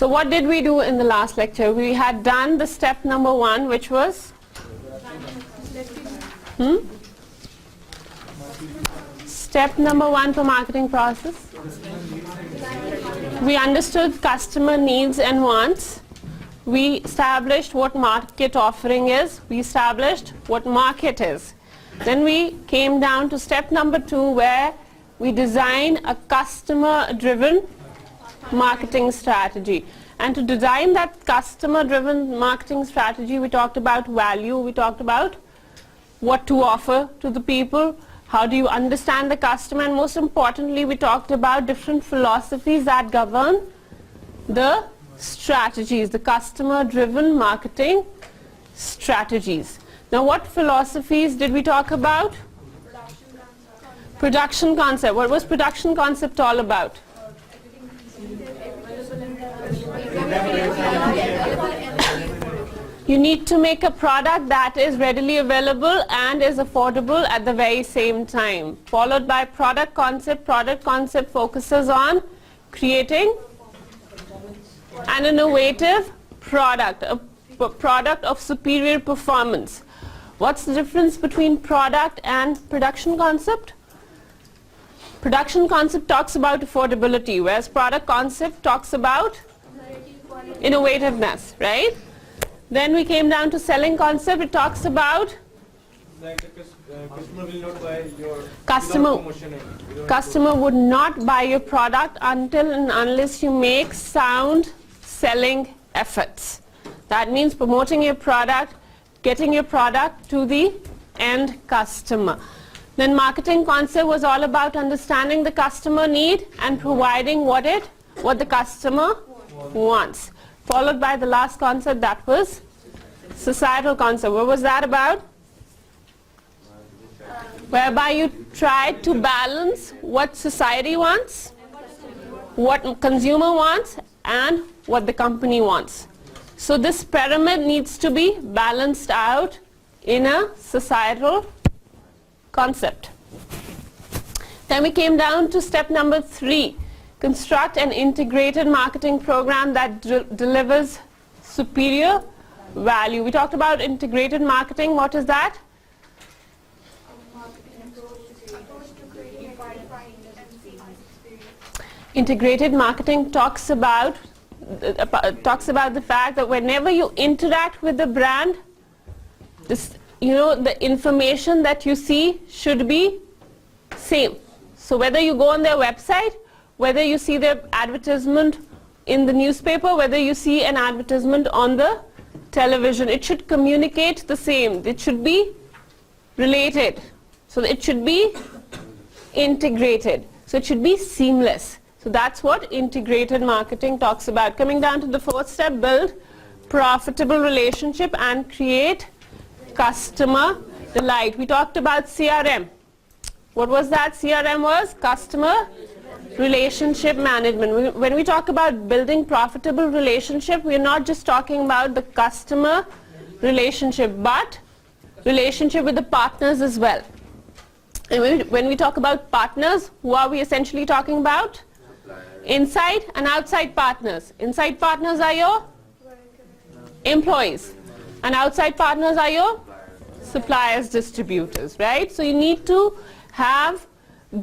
So what did we do in the last lecture? We had done the step number 1, which was step number 1 for marketing process. We understood customer needs and wants. We established what market offering is. We established what market is. Then we came down to step number 2, where we design a customer-driven marketing strategy. And to design that customer-driven marketing strategy, we talked about value, we talked about what to offer to the people, how do you understand the customer, and most importantly, we talked about different philosophies that govern the strategies, the customer-driven marketing strategies. Now, what philosophies did we talk about? Production concept. What was production concept all about? You need to make a product that is readily available and is affordable at the very same time. Followed by product concept. Product concept focuses on creating an innovative product, a product of superior performance. What's the difference between product and production concept? Production concept talks about affordability, whereas product concept talks about innovativeness, right? Then we came down to selling concept. It talks about like the customer will not buy your customer would not buy your product until and unless you make sound selling efforts. That means promoting your product, getting your product to the end customer. Then marketing concept was all about understanding the customer need and providing what the customer wants. Followed by the last concept, that was societal concept. What was that about? Whereby you try to balance what society wants, what consumer wants, and what the company wants. So this pyramid needs to be balanced out in a societal concept. Then we came down to step number 3. Construct an integrated marketing program that delivers superior value. We talked about integrated marketing. What is that? Integrated marketing talks about the fact that whenever you interact with the brand, the information that you see should be same. So whether you go on their website, whether you see their advertisement in the newspaper, whether you see an advertisement on the television, it should communicate the same. It should be related. So it should be integrated. So it should be seamless. So that's what integrated marketing talks about. Coming down to the 4th step, build profitable relationship and create customer delight. We talked about CRM. What was that? CRM was customer relationship management. When we talk about building profitable relationship, we are not just talking about the customer relationship, but relationship with the partners as well. And when we talk about partners, who are we essentially talking about? Inside and outside partners. Inside partners are your employees, and outside partners are your suppliers, distributors, right? So you need to have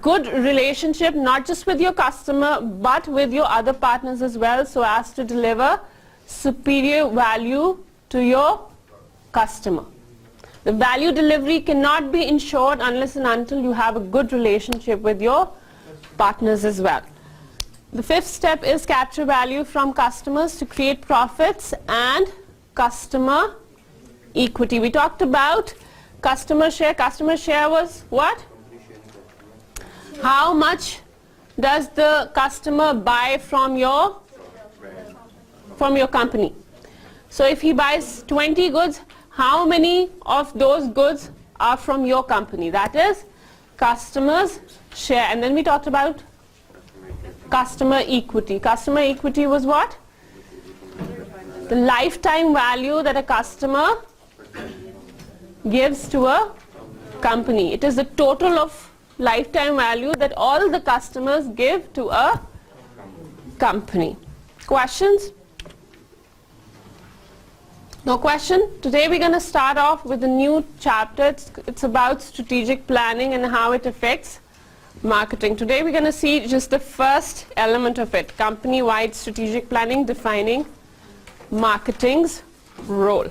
good relationship not just with your customer but with your other partners as well, so as to deliver superior value to your customer. The value delivery cannot be ensured unless and until you have a good relationship with your partners as well. The 5th step is capture value from customers to create profits and customer equity. We talked about customer share. Customer share was what? How much does the customer buy from your company? So if he buys 20 goods, how many of those goods are from your company? That is customers share. And then we talked about customer equity. Customer equity was what? The lifetime value that a customer gives to a company. It is the total of lifetime value that all the customers give to a company. Questions? No question? Today we're going to start off with a new chapter. It's about strategic planning and how it affects marketing. Today we're going to see just the first element of it, company-wide strategic planning, defining marketing's role.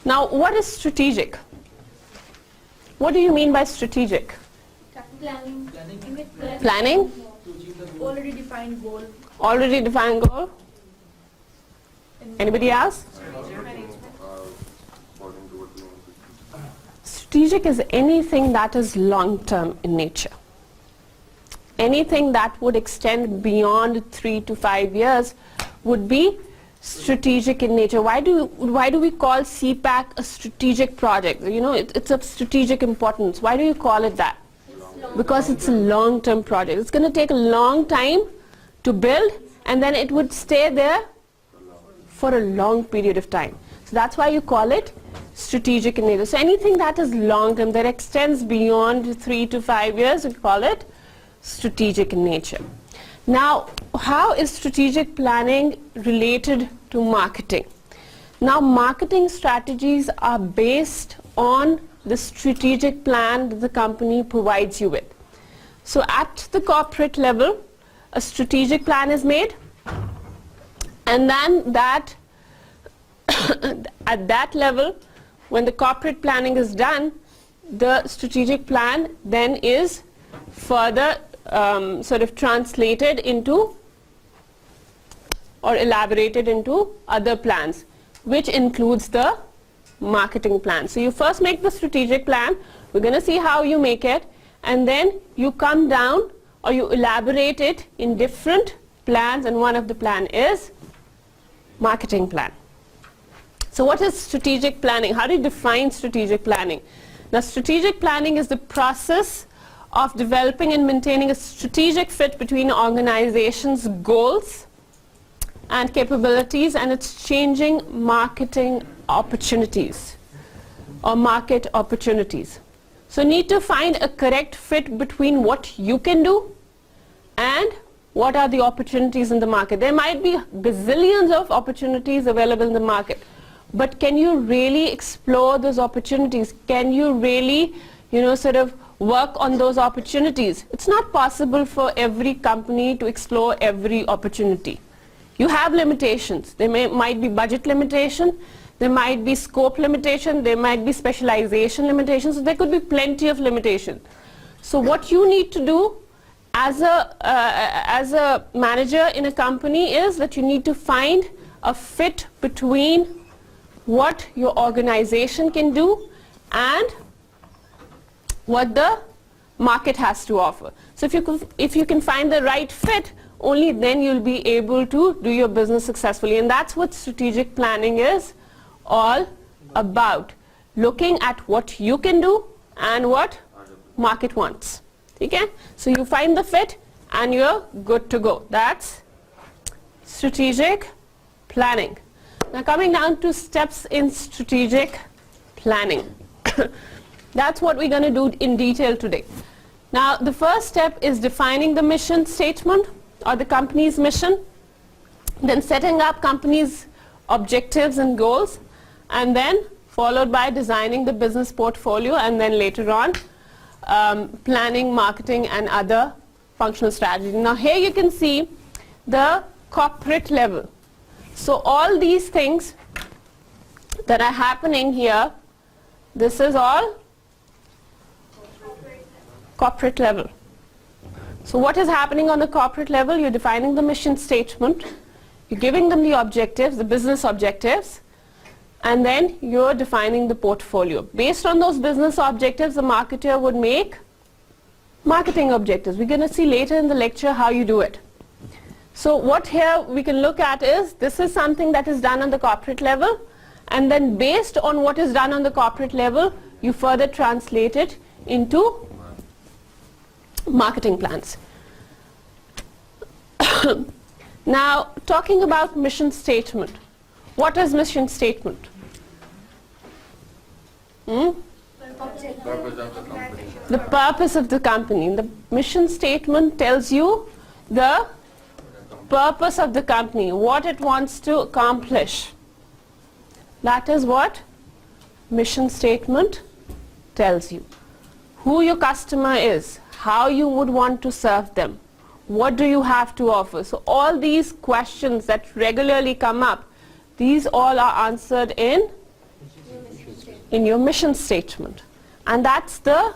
Now, what is strategic? What do you mean by strategic? Planning. Planning? Already defined goal. Already defined goal? Anybody else? Strategic is anything that is long-term in nature. Anything that would extend beyond 3 to 5 years would be strategic in nature. Why do we call CPAC a strategic project? You know, it's of strategic importance. Why do you call it that? Because it's a long-term project. It's going to take a long time to build, and then it would stay there for a long period of time. So that's why you call it strategic in nature. So anything that is long-term, that extends beyond 3 to 5 years, we call it strategic in nature. Now, how is strategic planning related to marketing? Now, marketing strategies are based on the strategic plan that the company provides you with. So at the corporate level, a strategic plan is made, and then that at that level, when the corporate planning is done, the strategic plan then is further sort of translated into or elaborated into other plans, which includes the marketing plan. So you first make the strategic plan. We're going to see how you make it, and then you come down or you elaborate it in different plans, and one of the plan is marketing plan. So what is strategic planning? How do you define strategic planning? Now, strategic planning is the process of developing and maintaining a strategic fit between an organization's goals and capabilities and its changing marketing opportunities or market opportunities. So need to find a correct fit between what you can do and what are the opportunities in the market. There might be gazillions of opportunities available in the market, but can you really explore those opportunities? Can you really, sort of work on those opportunities? It's not possible for every company to explore every opportunity. You have limitations. There might be budget limitation, there might be scope limitation, there might be specialization limitations, so there could be plenty of limitations. So what you need to do as a manager in a company is that you need to find a fit between what your organization can do and what the market has to offer. So if you can find the right fit, only then you'll be able to do your business successfully. And that's what strategic planning is all about. Looking at what you can do and what market wants. Okay? So you find the fit and you're good to go. That's strategic planning. Now coming down to steps in strategic planning. That's what we're going to do in detail today. Now the first step is defining the mission statement or the company's mission, then setting up company's objectives and goals, and then followed by designing the business portfolio, and then later on planning, marketing and other functional strategies. Now here you can see the corporate level. So all these things that are happening here, this is all corporate level. So what is happening on the corporate level? You're defining the mission statement, you're giving them the objectives, the business objectives, and then you're defining the portfolio. Based on those business objectives, the marketer would make marketing objectives. We're going to see later in the lecture how you do it. So what here we can look at is, this is something that is done on the corporate level, and then based on what is done on the corporate level, you further translate it into marketing plans. Now, talking about mission statement. What is mission statement? The purpose of the company. The mission statement tells you the purpose of the company, what it wants to accomplish. That is what mission statement tells you. Who your customer is, how you would want to serve them, what do you have to offer. So all these questions that regularly come up, these all are answered in your mission statement. And that's the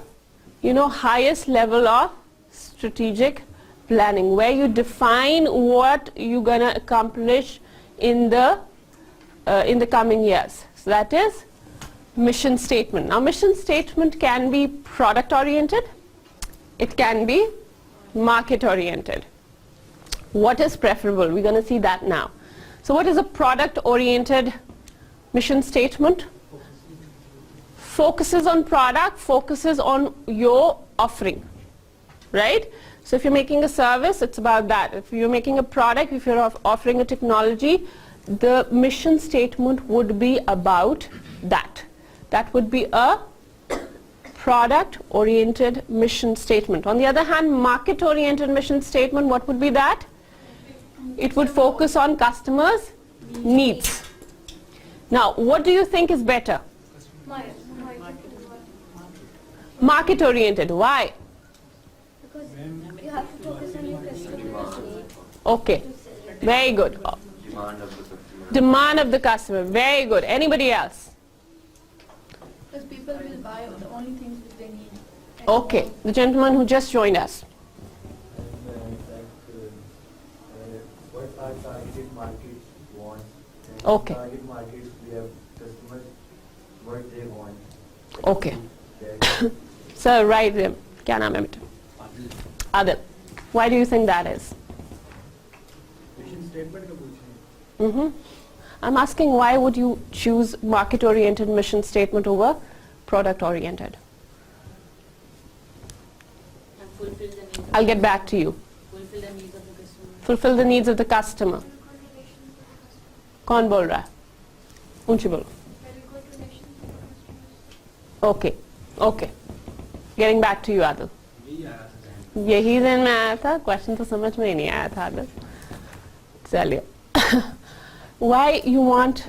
highest level of strategic planning, where you define what you're going to accomplish in the coming years. So that is mission statement. Now mission statement can be product oriented, it can be market oriented. What is preferable? We're going to see that now. So what is a product oriented mission statement? Focuses on product, focuses on your offering, right? So if you're making a service, it's about that. If you're making a product, if you're offering a technology, the mission statement would be about that. That would be a product-oriented mission statement. On the other hand, market-oriented mission statement, what would be that? It would focus on customers' needs. Now, what do you think is better? Market-oriented. Why? Because you have to focus on your customers. Okay, very good. Demand of the customer, very good. Anybody else? Because people will buy the only things that they need. Okay, the gentleman who just joined us. What our targeted markets want. Okay. Target markets, we have customers, what they want. Okay. Sir, right there. क्या नाम है बेटा? Adil. Why do you think that is? Mission statement का पूछ रहे हैं। I'm asking, why would you choose market-oriented mission statement over product-oriented? And fulfill the needs. I'll get back to you. Fulfill the needs of the customer. Fulfill the needs of the customer. कौन बोल रहा है? ऊंची बोलो. Okay, okay. Getting back to you, Adil. यही दिन में आया था, क्वेश्चन तो समझ में ही नहीं आया था आदिल. चलिए. Why you want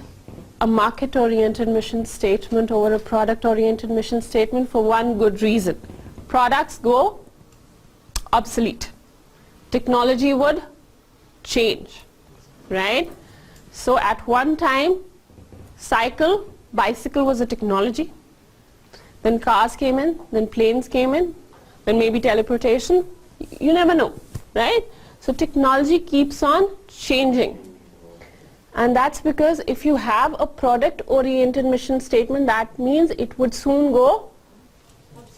a market-oriented mission statement over a product-oriented mission statement? For one good reason. Products go obsolete. Technology would change, right? So at one time, bicycle was a technology. Then cars came in, then planes came in, then maybe teleportation. You never know, right? So technology keeps on changing. And that's because if you have a product-oriented mission statement, that means it would soon go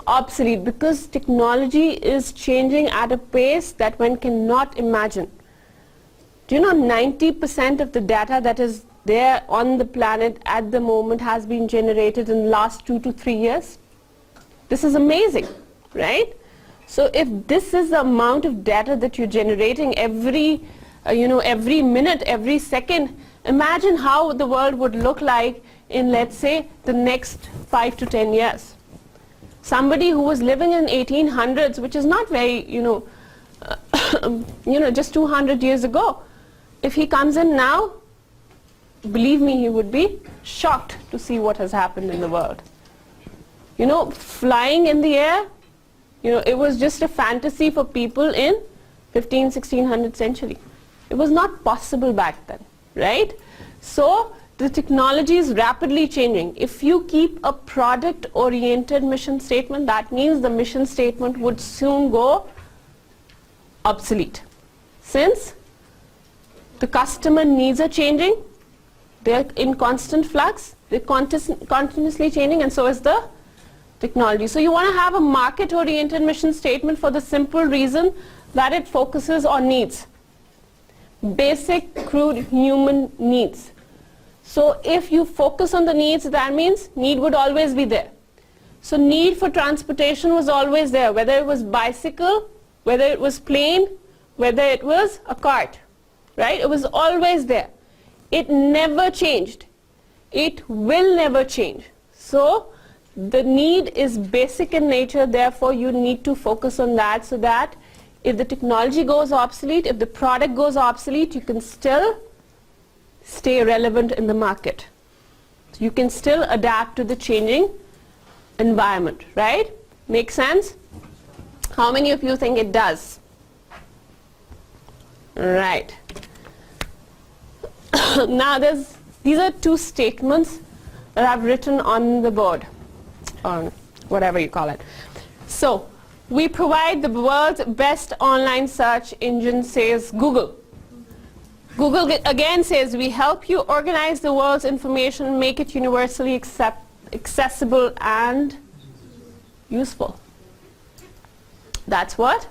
obsolete, because technology is changing at a pace that one cannot imagine. Do you know 90% of the data that is there on the planet at the moment has been generated in the last 2 to 3 years? This is amazing, right? So if this is the amount of data that you're generating every minute, every second, imagine how the world would look like in, let's say, the next 5 to 10 years. Somebody who was living in 1800s, which is not very, just 200 years ago, if he comes in now, believe me, he would be shocked to see what has happened in the world. Flying in the air, it was just a fantasy for people in 1600 century. It was not possible back then, right? So the technology is rapidly changing. If you keep a product-oriented mission statement, that means the mission statement would soon go obsolete. Since the customer needs are changing, they're in constant flux, they're continuously changing, and so is the technology. So you want to have a market-oriented mission statement for the simple reason that it focuses on needs. Basic, crude human needs. So if you focus on the needs, that means need would always be there. So need for transportation was always there, whether it was bicycle, whether it was plane, whether it was a cart, right? It was always there. It never changed. It will never change. So the need is basic in nature, therefore you need to focus on that so that if the technology goes obsolete, if the product goes obsolete, you can still stay relevant in the market. So you can still adapt to the changing environment, right? Make sense? How many of you think it does? Right. Now these are two statements that I've written on the board, or whatever you call it. So, we provide the world's best online search engine, says Google. Google again says, we help you organize the world's information, make it universally accessible and useful. That's what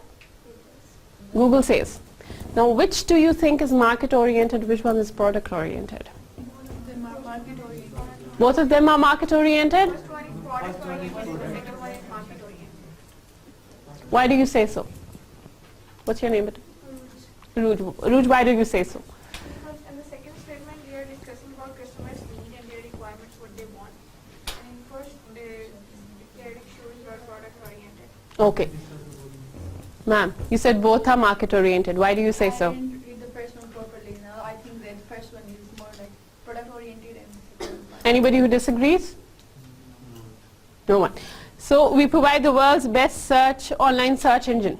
Google says. Now, which do you think is market-oriented, which one is product-oriented? The market-oriented. Both of them are market-oriented? First one is product-oriented, the second one is market-oriented. Why do you say so? What's your name? Ruj, why do you say so? Because in the second statement, we are discussing about customers' need and their requirements, what they want. And in first, their issues are product-oriented. Okay. Ma'am, you said both are market-oriented. Why do you say so? I didn't read the first one properly. Now I think that the first one is more like product-oriented and the second one. Anybody who disagrees? No one. So we provide the world's best online search engine.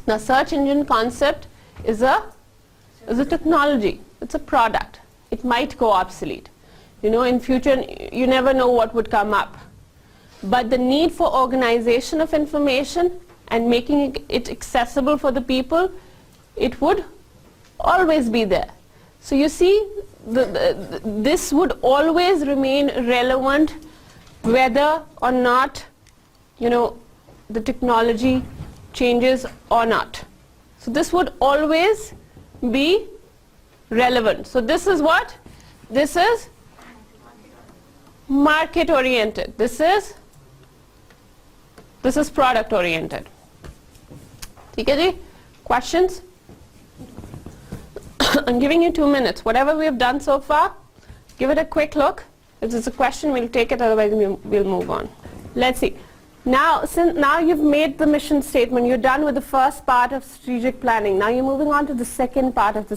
Now, search engine concept is a technology. It's a product. It might go obsolete. You know, in future, you never know what would come up. But the need for organization of information and making it accessible for the people, it would always be there. So you see, this would always remain relevant whether or not, you know, the technology changes or not. So this would always be relevant. So this is what? This is market oriented. This is product oriented. ठीक है जी? Questions? I'm giving you 2 minutes. Whatever we have done so far, give it a quick look. If there's a question, we'll take it, otherwise we'll move on. Let's see. Now you've made the mission statement. You're done with the first part of strategic planning. Now you're moving on to the second part of the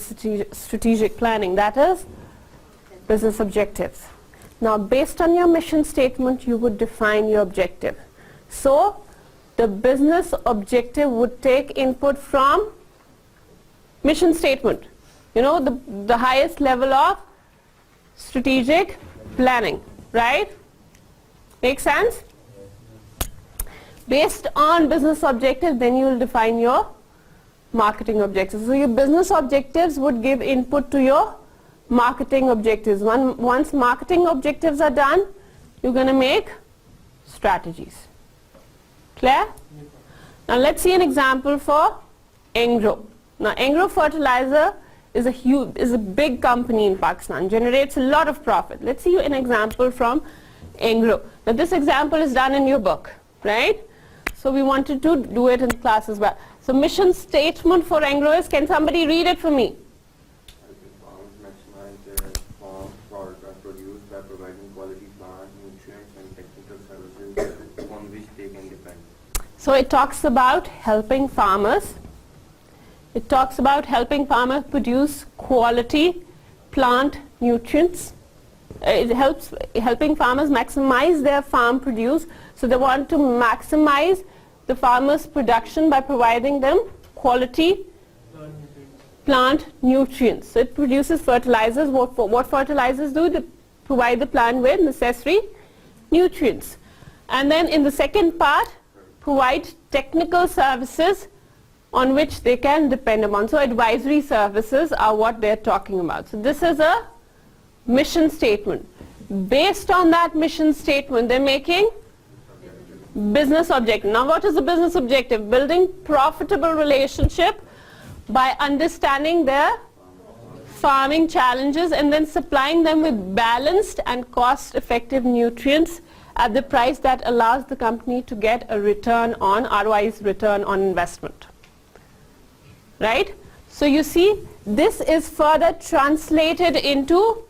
strategic planning. That is business objectives. Now, based on your mission statement, you would define your objective. So, the business objective would take input from mission statement. You know, the highest level of strategic planning, right? Make sense? Based on business objectives, then you will define your marketing objectives. So your business objectives would give input to your marketing objectives. Once marketing objectives are done, you're going to make strategies. Clear? Now let's see an example for Engro. Now Engro Fertilizer is a big company in Pakistan, generates a lot of profit. Let's see an example from Engro. Now this example is done in your book, right? So we wanted to do it in class as well. So mission statement for Engro is, can somebody read it for me? Helping farmers maximize their farm product and produce by providing quality plant, nutrients and technical services on which they can depend. So it talks about helping farmers. It talks about helping farmers produce quality plant nutrients. It helps helping farmers maximize their farm produce. So they want to maximize the farmers' production by providing them quality plant nutrients. So it produces fertilizers. What fertilizers do? They provide the plant with necessary nutrients. And then in the second part, provide technical services on which they can depend upon. So advisory services are what they're talking about. So this is a mission statement. Based on that mission statement, they're making business objective. Now what is the business objective? Building profitable relationship by understanding their farming challenges and then supplying them with balanced and cost-effective nutrients at the price that allows the company to get a return on, ROI is return on investment. Right? So you see, this is further translated into,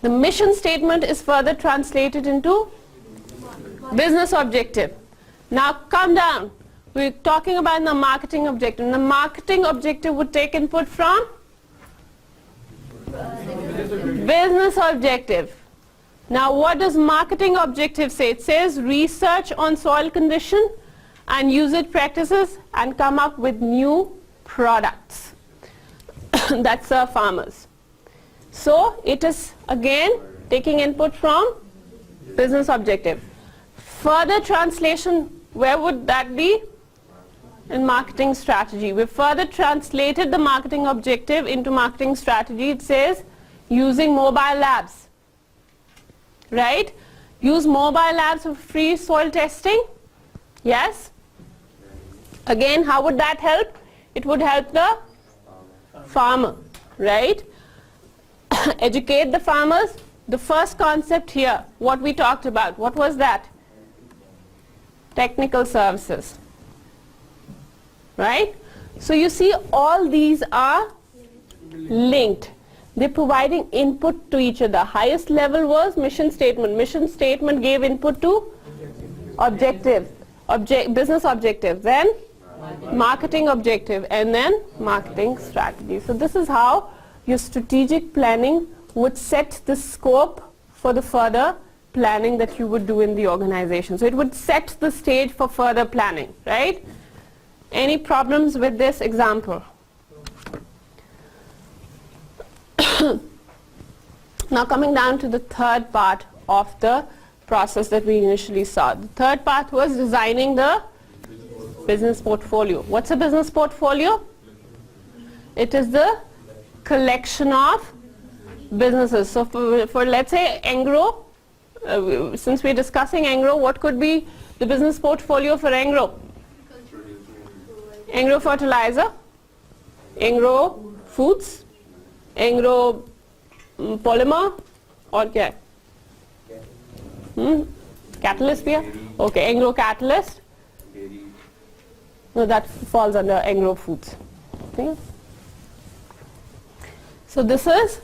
the mission statement is further translated into business objective. Now come down. We're talking about the marketing objective. The marketing objective would take input from business objective. Now what does marketing objective say? It says research on soil condition and usage practices and come up with new products that serve farmers. So it is again taking input from business objective. Further translation, where would that be? In marketing strategy. We further translated the marketing objective into marketing strategy. It says using mobile labs, right? Use mobile labs for free soil testing. Yes? Again, how would that help? It would help the farmer, right? Educate the farmers. The first concept here, what we talked about, what was that? Technical services, right? So you see all these are linked. They're providing input to each other. Highest level was mission statement. Mission statement gave input to objectives, business objectives, then marketing objective, and then marketing strategy. So this is how your strategic planning would set the scope for the further planning that you would do in the organization. So it would set the stage for further planning, right? Any problems with this example? Now coming down to the third part of the process that we initially saw. The third part was designing the business portfolio. What's a business portfolio? It is the collection of businesses. So for let's say Engro, since we're discussing Engro, what could be the business portfolio for Engro? Engro fertilizer, Engro foods, Engro polymer, or क्या? Catalyst भी है? Okay, Engro catalyst. No, that falls under Engro foods. Okay. So this is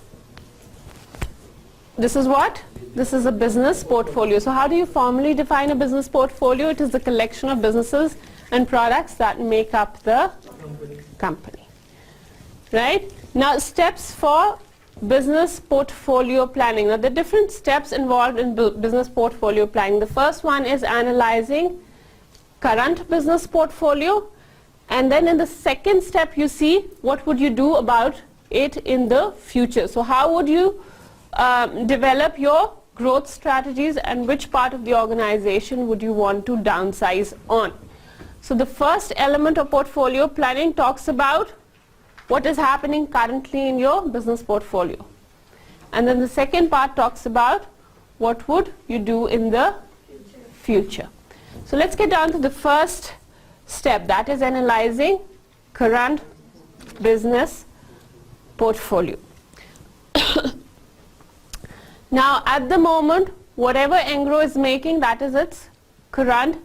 what? This is a business portfolio. So how do you formally define a business portfolio? It is the collection of businesses and products that make up the company. Right? Now steps for business portfolio planning. Now the different steps involved in business portfolio planning. The first one is analyzing current business portfolio, and then in the second step you see what would you do about it in the future. So how would you develop your growth strategies, and which part of the organization would you want to downsize on? So the first element of portfolio planning talks about what is happening currently in your business portfolio, and then the second part talks about what would you do in the future. So let's get down to the first step, that is analyzing current business portfolio. Now at the moment, whatever Engro is making, that is its current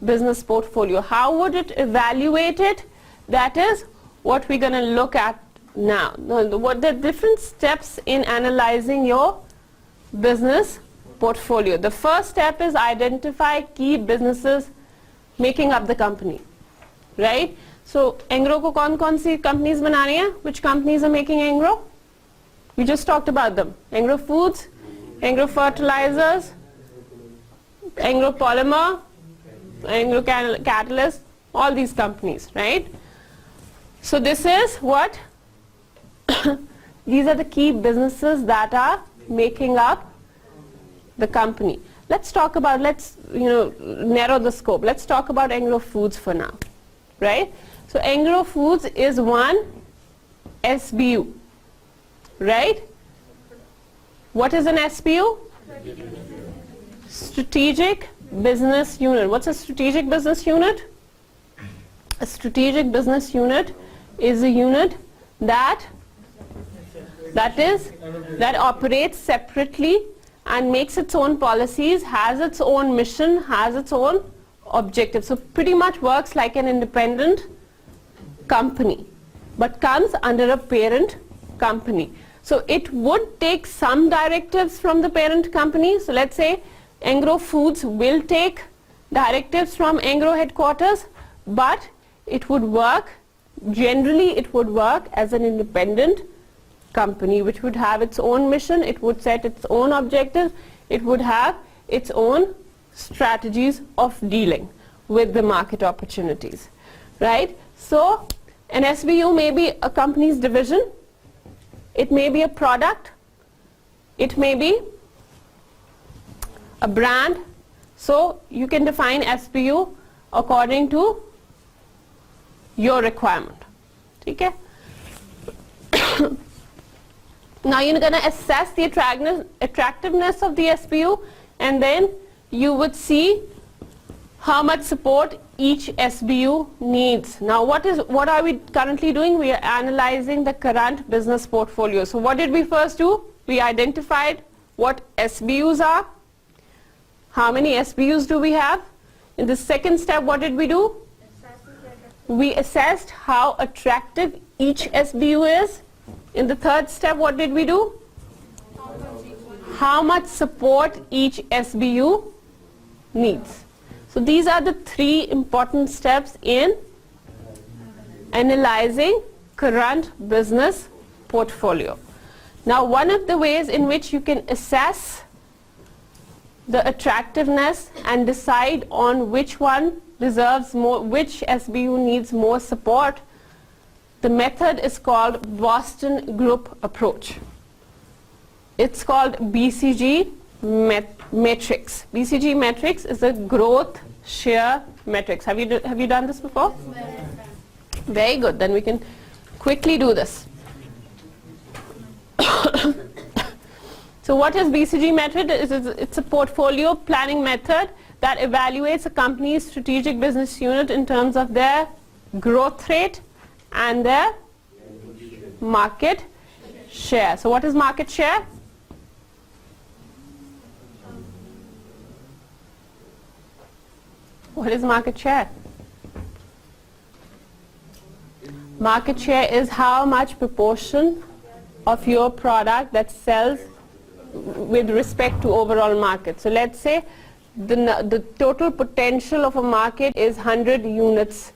business portfolio. How would it evaluate it? That is what we're going to look at now. What the different steps in analyzing your business portfolio. The first step is identify key businesses making up the company, right? So Engro ko kaun si companies bana rahi hain? Which companies are making Engro? We just talked about them. Engro Foods, Engro Fertilizers, Engro Polymer, Engro Catalyst, all these companies, right? So this is what these are the key businesses that are making up the company. Let's talk about, narrow the scope. Let's talk about Engro Foods for now, right? So Engro Foods is one SBU, right? What is an SBU? Strategic Business Unit. What's a strategic business unit? A strategic business unit is a unit that operates separately and makes its own policies, has its own mission, has its own objectives. So pretty much works like an independent company, but comes under a parent company. So it would take some directives from the parent company. So let's say Engro Foods will take directives from Engro headquarters, but it would work, generally it would work as an independent company which would have its own mission, it would set its own objectives, it would have its own strategies of dealing with the market opportunities, right? So an SBU may be a company's division, it may be a product, it may be a brand. So you can define SBU according to your requirement. Okay? Now you're going to assess the attractiveness of the SBU, and then you would see how much support each SBU needs. Now what are we currently doing? We are analyzing the current business portfolio. So what did we first do? We identified what SBUs are. How many SBUs do we have? In the second step, what did we do? We assessed how attractive each SBU is. In the third step, what did we do? How much support each SBU needs. So these are the three important steps in analyzing current business portfolio. Now one of the ways in which you can assess the attractiveness and decide on which one deserves more, which SBU needs more support, the method is called Boston Group approach. It's called BCG Matrix. BCG Matrix is a growth share matrix. Have you done this before? Very good. Then we can quickly do this. So what is BCG method? It's a portfolio planning method that evaluates a company's strategic business unit in terms of their growth rate and their market share. So what is market share? What is market share? Market share is how much proportion of your product that sells with respect to overall market. So let's say the total potential of a market is 100 units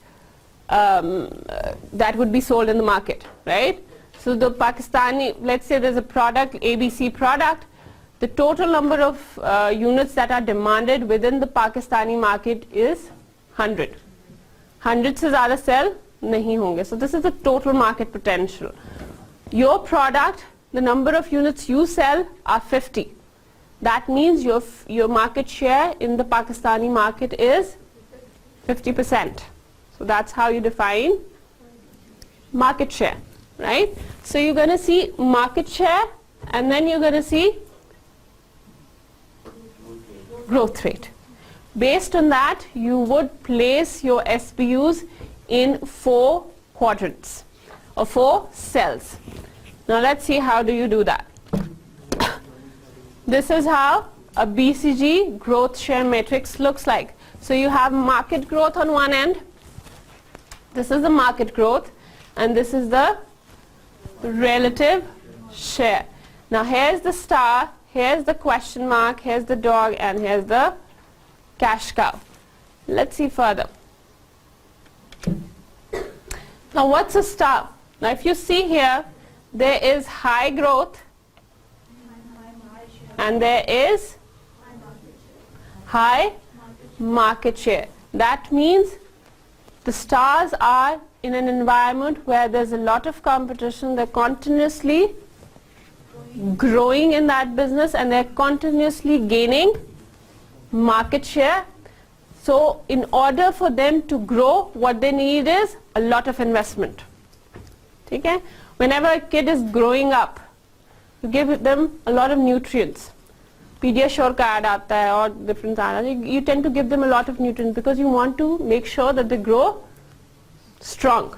that would be sold in the market, right? So the Pakistani, let's say there's a product, ABC product, the total number of units that are demanded within the Pakistani market is 100. 100 se zyada sell nahi honge. So this is the total market potential. Your product, the number of units you sell are 50. That means your market share in the Pakistani market is 50%. So that's how you define market share, right? So you're going to see market share, and then you're going to see growth rate. Based on that, you would place your SBUs in 4 quadrants or 4 cells. Now let's see how do you do that. This is how a BCG growth share matrix looks like. So you have market growth on one end. This is the market growth, and this is the relative share. Now here's the star, here's the question mark, here's the dog, and here's the cash cow. Let's see further. Now what's a star? Now if you see here, there is high growth and there is high market share. That means the stars are in an environment where there's a lot of competition, they're continuously growing in that business and they're continuously gaining market share. So in order for them to grow, what they need is a lot of investment. Okay? Whenever a kid is growing up, you give them a lot of nutrients. Pediasure ka ad aata hai or different you tend to give them a lot of nutrients because you want to make sure that they grow strong.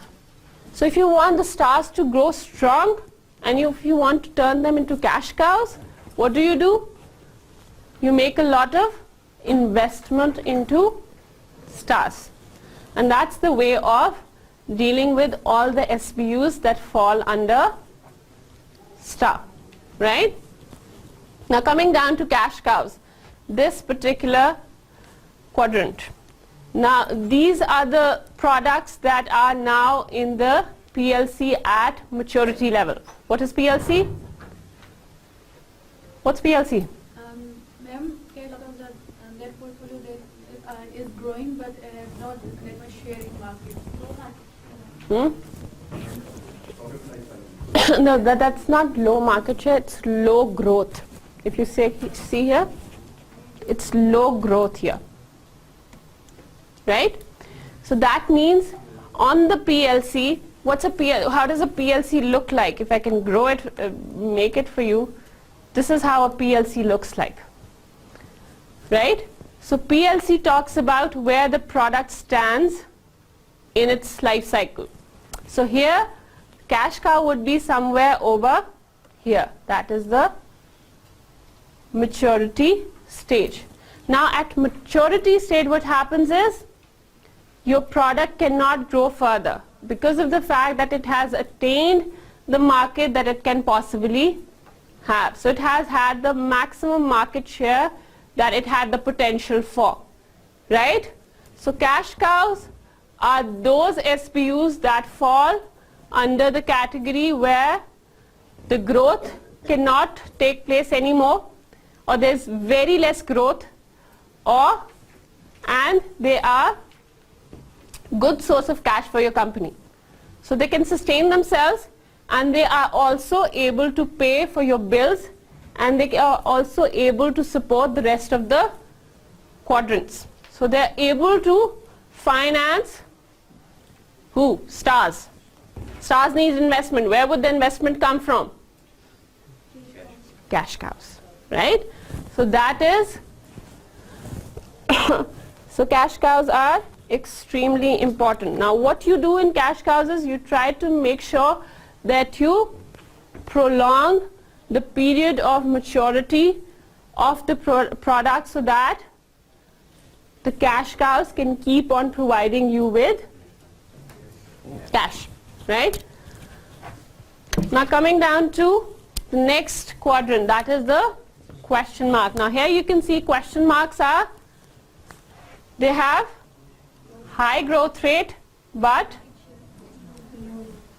So if you want the stars to grow strong and if you want to turn them into cash cows, what do? You make a lot of investment into stars. And that's the way of dealing with all the SBUs that fall under star, right? Now coming down to cash cows, this particular quadrant, Now these are the products that are now in the PLC at maturity level. What is PLC? What's PLC? Ma'am, cash cows are that portfolio that is growing but not that much share in market. No, that's not low market share, it's low growth. If you see here, it's low growth here. Right? So that means on the PLC, how does a PLC look like? If I can grow it, make it for you, this is how a PLC looks like. Right? So PLC talks about where the product stands in its life cycle. So here, cash cow would be somewhere over here. That is the maturity stage. Now at maturity stage, what happens is your product cannot grow further because of the fact that it has attained the market that it can possibly have. So it has had the maximum market share that it had the potential for, right? So cash cows are those SBUs that fall under the category where the growth cannot take place anymore, or there's very less growth, and they are good source of cash for your company. So they can sustain themselves, and they are also able to pay for your bills, and they are also able to support the rest of the quadrants. So they are able to finance who? Stars. Stars needs investment. Where would the investment come from? Cash cows, right? So that is so cash cows are extremely important. Now what you do in cash cows is you try to make sure that you prolong the period of maturity of the product so that the cash cows can keep on providing you with cash, right? Now coming down to the next quadrant, that is the question mark. Now here you can see question marks are, they have high growth rate but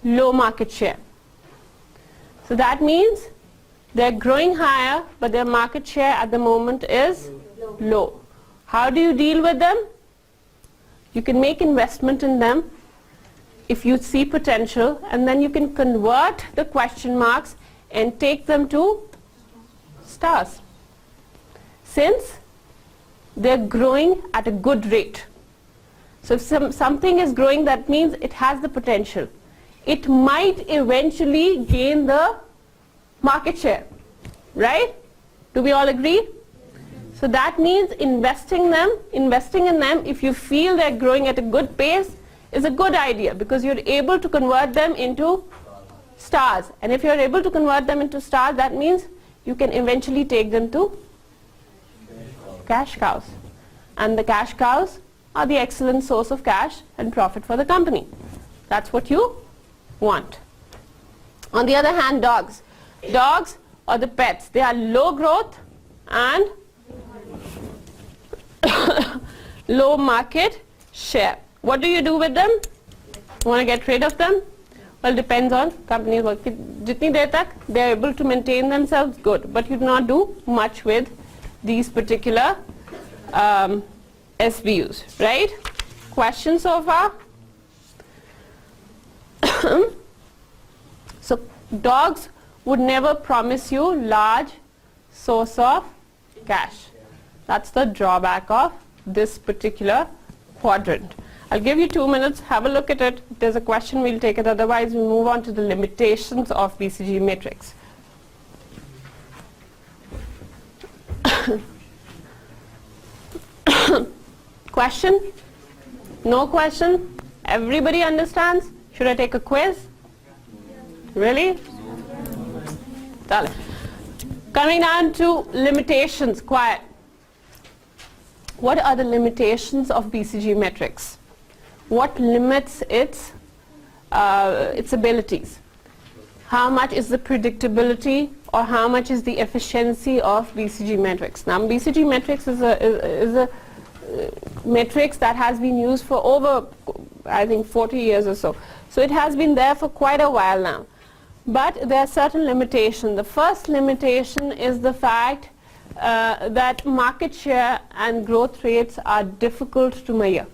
low market share. So that means they're growing higher but their market share at the moment is low. How do you deal with them? You can make investment in them if you see potential, and then you can convert the question marks and take them to stars. Since they're growing at a good rate. So if something is growing, that means it has the potential. It might eventually gain the market share, right? Do we all agree? So that means investing in them if you feel they're growing at a good pace is a good idea, because you're able to convert them into stars. And if you're able to convert them into stars, that means you can eventually take them to cash cows. And the cash cows are the excellent source of cash and profit for the company. That's what you want. On the other hand, dogs. Dogs are the pets. They are low growth and low market share. What do you do with them? You want to get rid of them? Well, depends on company's work. Jitni der tak they are able to maintain themselves, good. But you do not do much with these particular SBUs, right? Questions so far? So dogs would never promise you large source of cash. That's the drawback of this particular quadrant. I'll give you 2 minutes, have a look at it. If there's a question, we'll take it. Otherwise, we'll move on to the limitations of BCG Matrix. Question? No question? Everybody understands? Should I take a quiz? Really? Dale. Coming down to limitations, quiet. What are the limitations of BCG Matrix? What limits its abilities? How much is the predictability, or how much is the efficiency of BCG Matrix? Now, BCG Matrix is a matrix that has been used for over, I think, 40 years or so. So it has been there for quite a while now. But there are certain limitations. The first limitation is the fact that market share and growth rates are difficult to measure.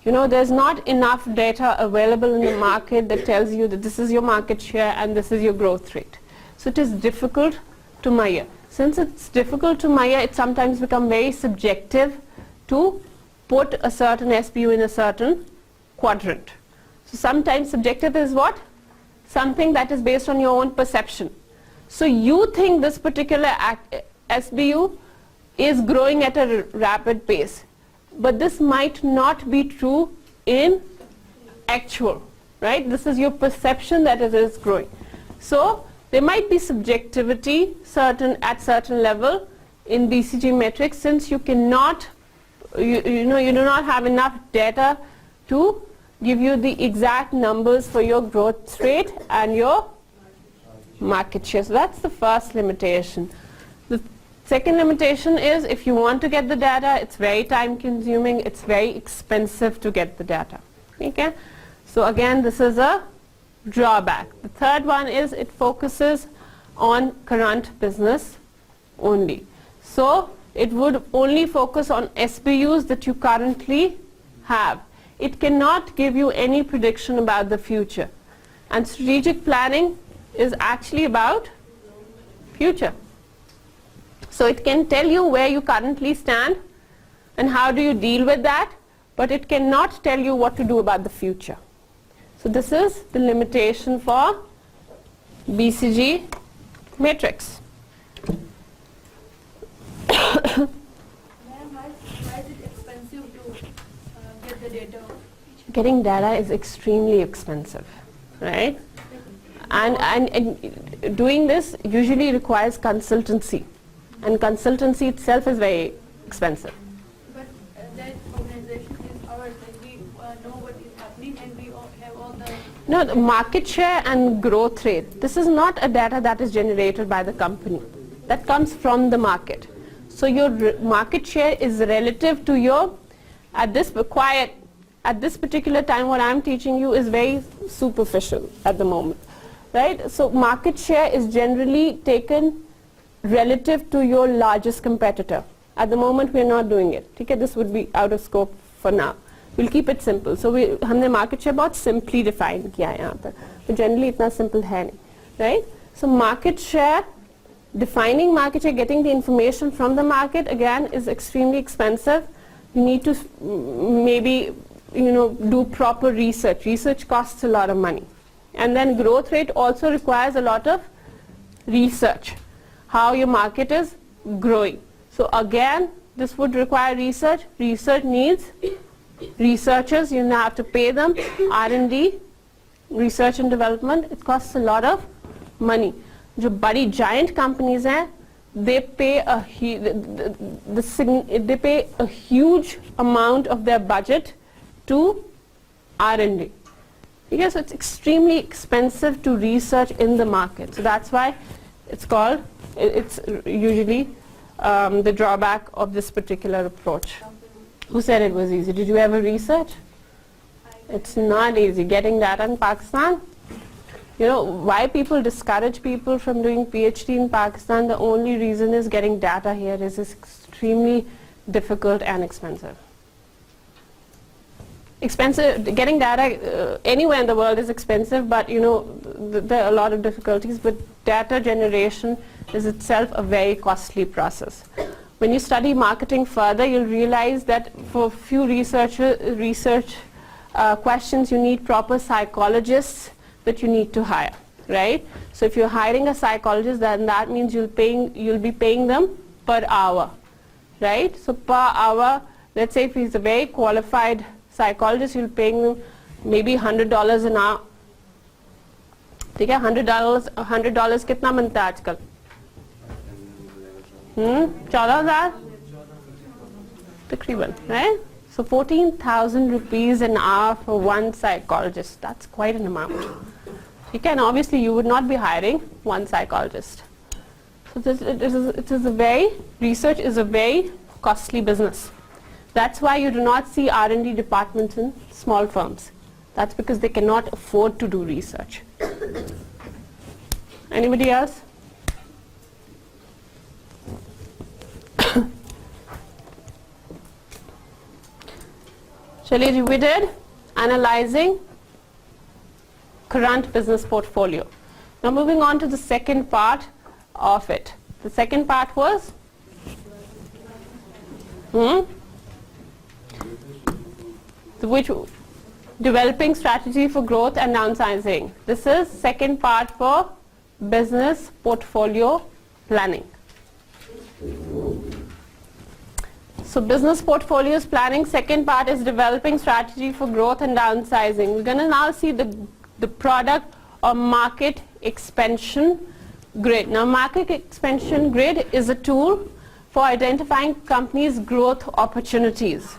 You know, there's not enough data available in the market that tells you that this is your market share and this is your growth rate. So it is difficult to measure. Since it's difficult to measure, it sometimes becomes very subjective to put a certain SBU in a certain quadrant. So sometimes subjective is what? Something that is based on your own perception. So you think this particular SBU is growing at a rapid pace, but this might not be true in actual, right? This is your perception that it is growing. So there might be subjectivity at certain level in BCG matrix, since you cannot, you do not have enough data to give you the exact numbers for your growth rate and your market share. So that's the first limitation. The second limitation is, if you want to get the data, it's very time consuming, it's very expensive to get the data. Okay? So again, this is a drawback. The third one is it focuses on current business only. So it would only focus on SBUs that you currently have. It cannot give you any prediction about the future. And strategic planning is actually about future. So it can tell you where you currently stand and how do you deal with that, but it cannot tell you what to do about the future. So this is the limitation for BCG matrix. Ma'am, why is it expensive to get the data? Getting data is extremely expensive, right? And doing this usually requires consultancy, and consultancy itself is very expensive. But that organization is ours, and we know what is happening, and we all have all the... No, the market share and growth rate, this is not a data that is generated by the company. That comes from the market. So your market share is relative to your, at this particular time, what I'm teaching you is very superficial at the moment, right? So market share is generally taken relative to your largest competitor. At the moment, we're not doing it. Okay, this would be out of scope for now. We'll keep it simple. So हमने market share बहुत simply define किया है यहाँ पर, but generally इतना simple है नहीं, right? So market share, defining market share, getting the information from the market, again, is extremely expensive. You need to maybe do proper research. Research costs a lot of money. And then growth rate also requires a lot of research, how your market is growing. So again, this would require research. Research needs researchers. You have to pay them. R&D, research and development, it costs a lot of money. जो बड़ी giant companies हैं, they pay a huge amount of their budget to R&D. Okay, so it's extremely expensive to research in the market. So that's why it's usually the drawback of this particular approach. Who said it was easy? Did you ever research? It's not easy. Getting data in Pakistan, why people discourage people from doing PhD in Pakistan, the only reason is getting data here is extremely difficult and expensive. Getting data anywhere in the world is expensive, but there are a lot of difficulties. But data generation is itself a very costly process. When you study marketing further, you'll realize that for few research questions, you need proper psychologists that you need to hire, right? So if you're hiring a psychologist, then that means you'll be paying them per hour, right? So per hour, let's say if he's a very qualified psychologist, you'll paying them maybe $100 an hour. ठीक है, $100 कितना बनता है आजकल? 14,000 तकरीबन, right? So 14,000 rupees an hour for one psychologist. That's quite an amount. Obviously you would not be hiring one psychologist. So research is a very costly business. That's why you do not see R&D departments in small firms. That's because they cannot afford to do research. Anybody else? Shailesh, we did analyzing current business portfolio. Now moving on to the second part of it. The second part was which developing strategy for growth and downsizing. This is second part for business portfolio planning. So business portfolios planning, second part is developing strategy for growth and downsizing. We're going to now see the product or market expansion grid. Now market expansion grid is a tool for identifying companies' growth opportunities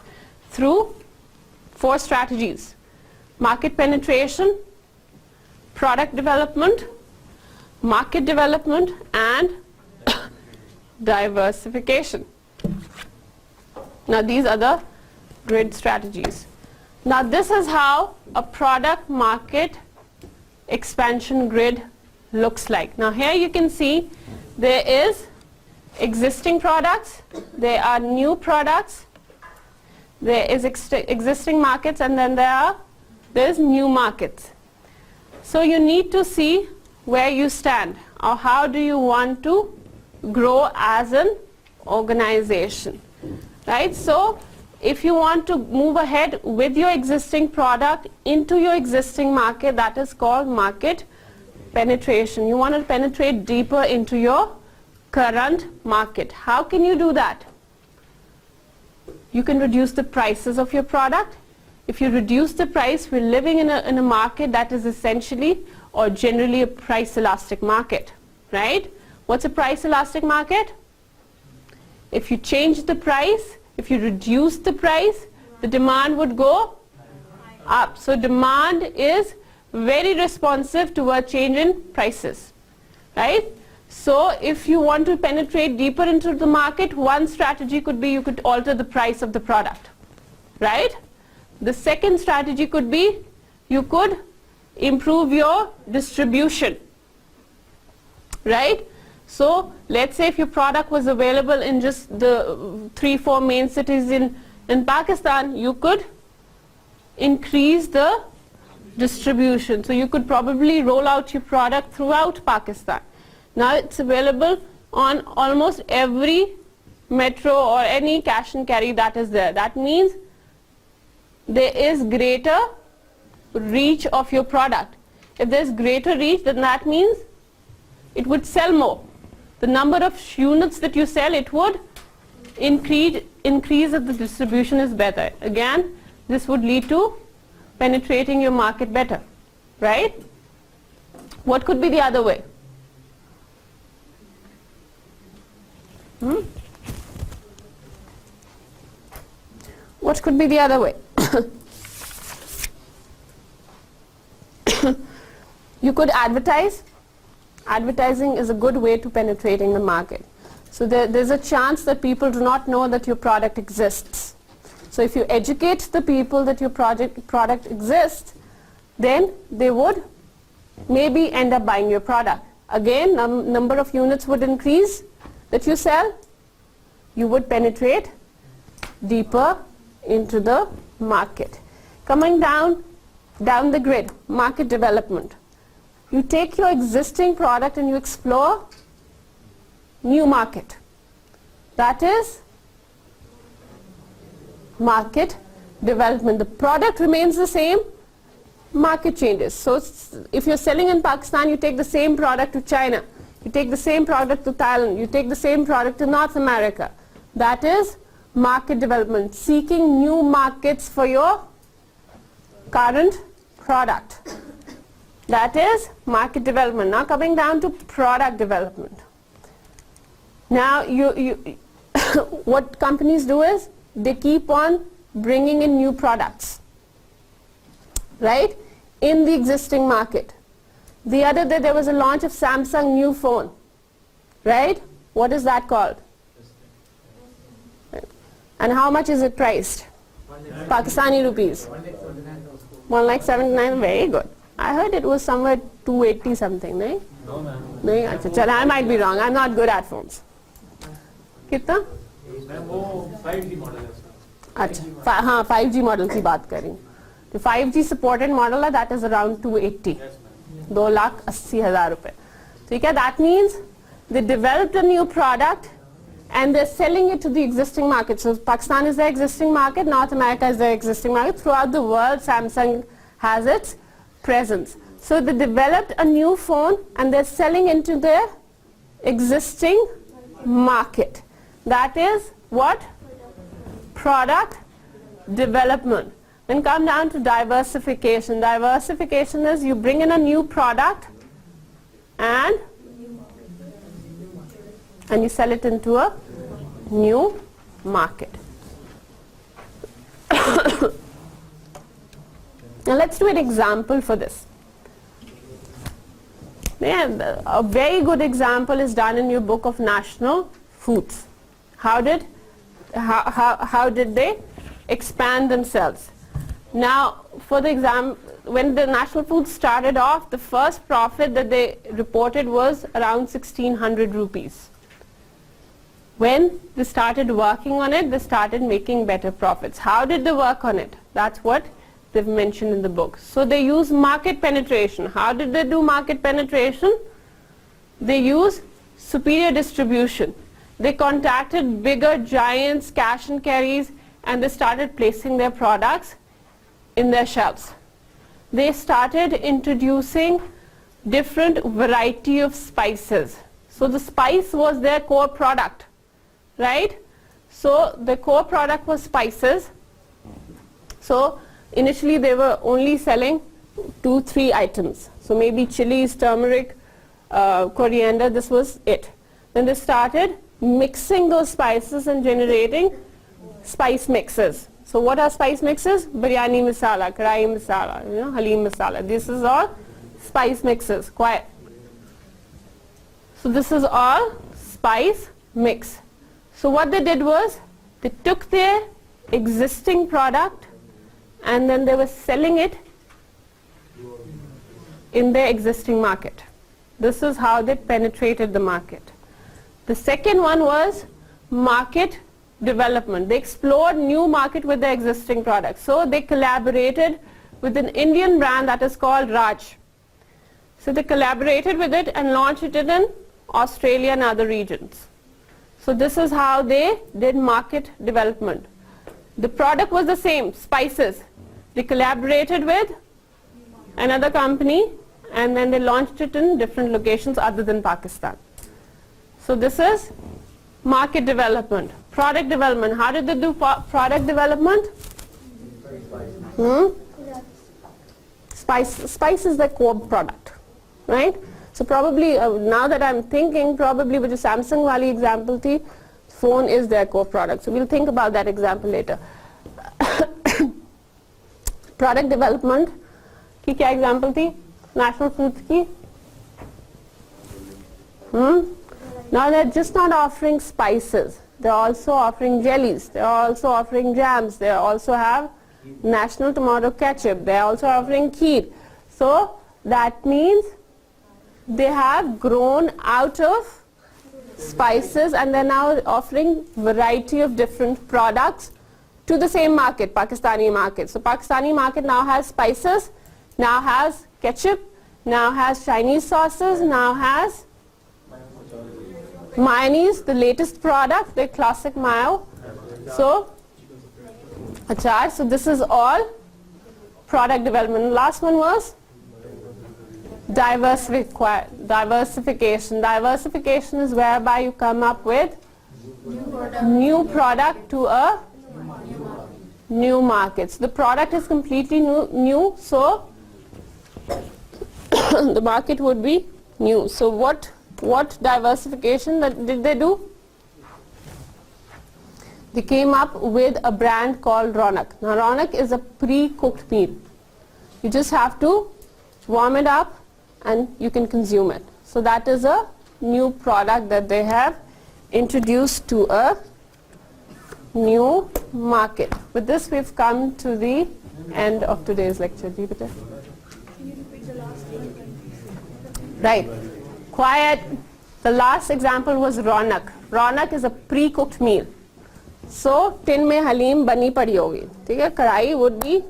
through 4 strategies: market penetration, product development, market development, and diversification. Now these are the grid strategies. Now this is how a product market expansion grid looks like. Now here you can see there is existing products, there are new products, there is existing markets, and then there's new markets. So you need to see where you stand or how do you want to grow as an organization, right? So if you want to move ahead with your existing product into your existing market, that is called market penetration. You want to penetrate deeper into your current market. How can you do that? You can reduce the prices of your product. If you reduce the price, we're living in a market that is essentially or generally a price elastic market, right? What's a price elastic market? If you change the price, if you reduce the price, the demand would go up. So demand is very responsive to a change in prices, right? So if you want to penetrate deeper into the market, one strategy could be you could alter the price of the product, right? The second strategy could be you could improve your distribution, right? So let's say if your product was available in just the 3-4 main cities in Pakistan, you could increase the distribution. So you could probably roll out your product throughout Pakistan. Now it's available on almost every metro or any cash and carry that is there. That means there is greater reach of your product. If there's greater reach, then that means it would sell more. The number of units that you sell, it would increase if the distribution is better. Again, this would lead to penetrating your market better, right? What could be the other way? What could be the other way? You could advertise. Advertising is a good way to penetrating the market. So there's a chance that people do not know that your product exists. So if you educate the people that your product exists, then they would maybe end up buying your product. Again, number of units would increase that you sell. You would penetrate deeper into the market. Coming down the grid, market development. You take your existing product and you explore new market. That is market development. The product remains the same, market changes. So if you're selling in Pakistan, you take the same product to China. You take the same product to Thailand. You take the same product to North America. That is market development, seeking new markets for your current product. That is market development. Now coming down to product development. Now what companies do is they keep on bringing in new products, right, in the existing market. The other day there was a launch of Samsung new phone, right? What is that called? And how much is it priced? Pakistani rupees. 1,79,000, very good. I heard it was somewhere 280 something, no? No, ma'am. No, achha, I might be wrong. I'm not good at phones. कितना? Ma'am वो 5G model है उसका. अच्छा, हाँ 5G model की बात करें. The 5G supported model है, that is around 280. Yes, ma'am. 2,80,000 रुपए. ठीक है, that means they developed a new product and they're selling it to the existing market. So Pakistan is their existing market, North America is their existing market. Throughout the world, Samsung has its presence. So they developed a new phone and they're selling into their existing market. That is what? Product development. Then come down to diversification. Diversification is you bring in a new product and you sell it into a new market. Now let's do an example for this. Yeah, a very good example is done in your book of national foods. How did they expand themselves? Now, for the exam, when the national foods started off, the first profit that they reported was around 1,600 rupees. When they started working on it, they started making better profits. How did they work on it? That's what they've mentioned in the book. So they use market penetration. How did they do market penetration? They use superior distribution. They contacted bigger giants, cash and carries, and they started placing their products in their shelves. They started introducing different variety of spices. So the spice was their core product, right? So the core product was spices. So initially they were only selling 2-3 items. So maybe chilies, turmeric, coriander, this was it. Then they started mixing those spices and generating spice mixes. So what are spice mixes? Biryani masala, karai masala, halim masala. This is all spice mixes. Quiet. So this is all spice mix. So what they did was they took their existing product and then they were selling it in their existing market. This is how they penetrated the market. The second one was market development. They explored new market with their existing products. So they collaborated with an Indian brand that is called Raj. So they collaborated with it and launched it in Australia and other regions. So this is how they did market development. The product was the same, spices. They collaborated with another company and then they launched it in different locations other than Pakistan. So this is market development. Product development. How did they do product development? Spice is the core product, right? So probably now that I'm thinking, probably with the Samsung wali example, the phone is their core product. So we'll think about that example later. Product development की क्या example थी? National foods की? Now they're just not offering spices. They're also offering jellies. They're also offering jams. They also have national tomato ketchup. They're also offering kheer. So that means they have grown out of spices and they're now offering variety of different products to the same market, Pakistani market. So Pakistani market now has spices, now has ketchup, now has Chinese sauces, now has mayonnaise, the latest product, the classic mayo. So achar. So this is all product development. Last one was diversification. Diversification is whereby you come up with new product to a new market. So the product is completely new, so the market would be new. So what diversification did they do? They came up with a brand called Ronak. Now Ronak is a pre-cooked meal. You just have to warm it up and you can consume it. So that is a new product that they have introduced to a new market. With this we've come to the end of today's lecture. Ji beta. Right. Quiet. The last example was Ronak. Ronak is a pre-cooked meal. So tin mein halim bani padi hogi. ठीक है? Karai would be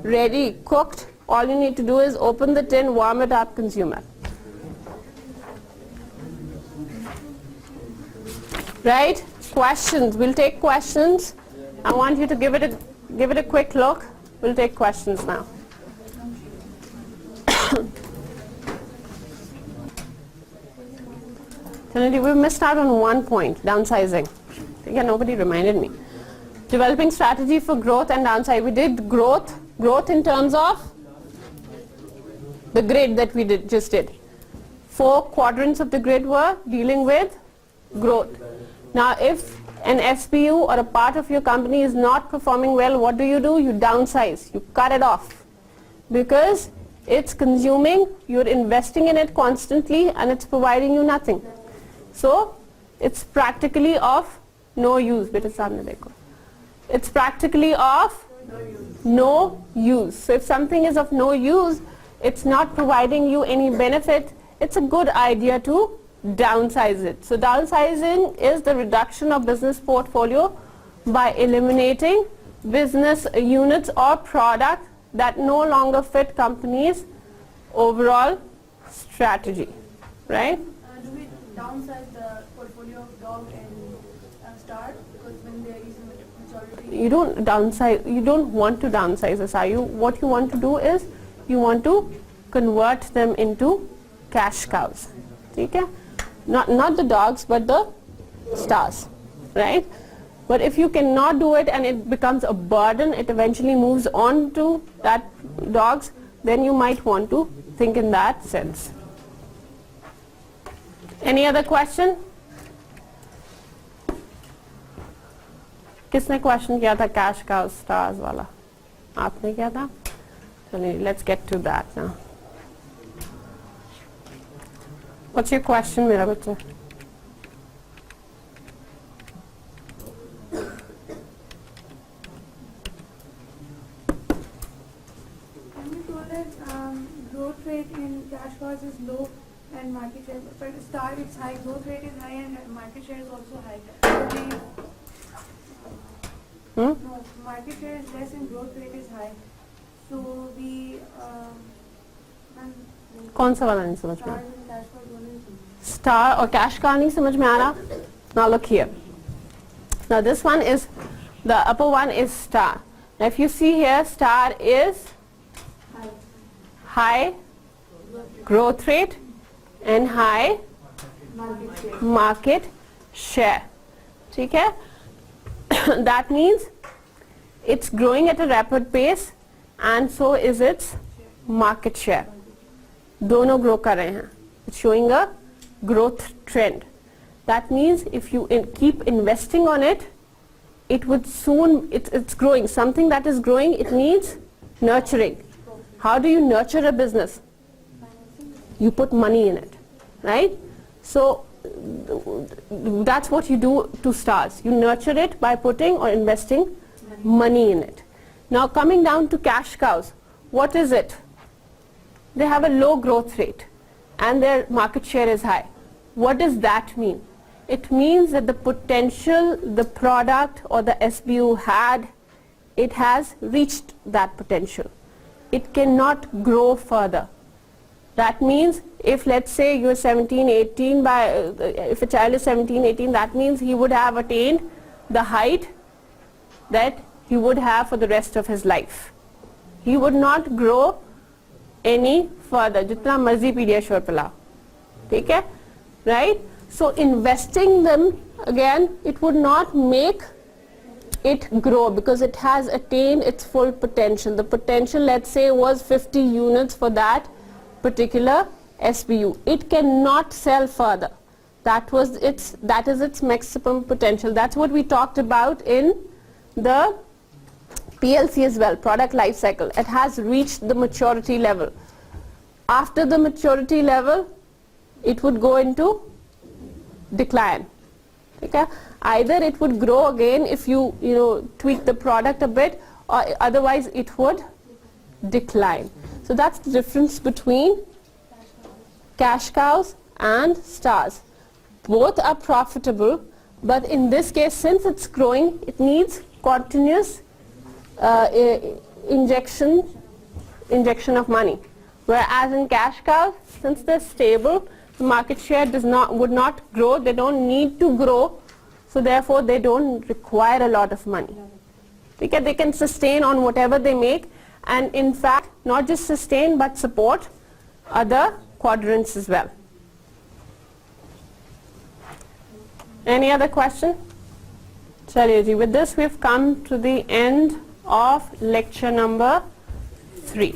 ready, cooked. All you need to do is open the tin, warm it up, consume it. Right? Questions. We'll take questions. I want you to give it a quick look. We'll take questions now. Trinity, we missed out on one point, downsizing. Again, nobody reminded me. Developing strategy for growth and downside. We did growth in terms of the grid that we just did. 4 quadrants of the grid were dealing with growth. Now, if an SBU or a part of your company is not performing well, what do? You downsize, you cut it off. Because it's consuming, you're investing in it constantly and it's providing you nothing. So, it's practically of no use. It's practically of no use. So, if something is of no use, it's not providing you any benefit, it's a good idea to downsize it. So downsizing is the reduction of business portfolio by eliminating business units or product that no longer fit company's overall strategy, right? Do we downsize the portfolio of dog and star because when there is maturity? You don't downsize, you don't want to downsize this, are you? What you want to do is you want to convert them into cash cows. Okay? Not the dogs but the stars, right? But if you cannot do it and it becomes a burden, it eventually moves on to that dogs, then you might want to think in that sense. Any other question? किसने question किया था cash cows stars वाला? आपने किया था? चलिए, let's get to that now. What's your question, मेरा बच्चा? You told that growth rate in cash cows is low and market share, but star it's high, growth rate is high and market share is also high. No, market share is less and growth rate is high. So we कौन सा वाला नहीं समझ में? Star और cash का नहीं समझ में आ रहा? Now look here. Now this one is, the upper one is star. Now if you see here, star is high growth rate and high market share. ठीक है? That means it's growing at a rapid pace and so is its market share. दोनों grow कर रहे हैं. It's showing a growth trend. That means if you keep investing on it, it would soon, it's growing. Something that is growing, it needs nurturing. How do you nurture a business? You put money in it, right? So that's what you do to stars. You nurture it by putting or investing money in it. Now coming down to cash cows, what is it? They have a low growth rate and their market share is high. What does that mean? It means that the potential the product or the SBU had, it has reached that potential. It cannot grow further. That means if let's say you're 17, 18, if a child is 17, 18, that means he would have attained the height that he would have for the rest of his life. He would not grow any further. जितना मर्जी PediaSure पिलाओ, ठीक है, right? So investing them again, it would not make it grow because it has attained its full potential. The potential, let's say, was 50 units for that particular SBU. It cannot sell further. That is its maximum potential. That's what we talked about in the PLC as well, product life cycle. It has reached the maturity level. After the maturity level, it would go into decline. Okay, either it would grow again if you tweak the product a bit, or otherwise it would decline. So that's the difference between cash cows and stars. Both are profitable, but in this case, since it's growing, it needs continuous injection of money. Whereas in cash cows, since they're stable, the market share would not grow. They don't need to grow, so therefore they don't require a lot of money. They can sustain on whatever they make, and in fact, not just sustain but support other quadrants as well. Any other question? Chaliye ji, with this we've come to the end of lecture number 3.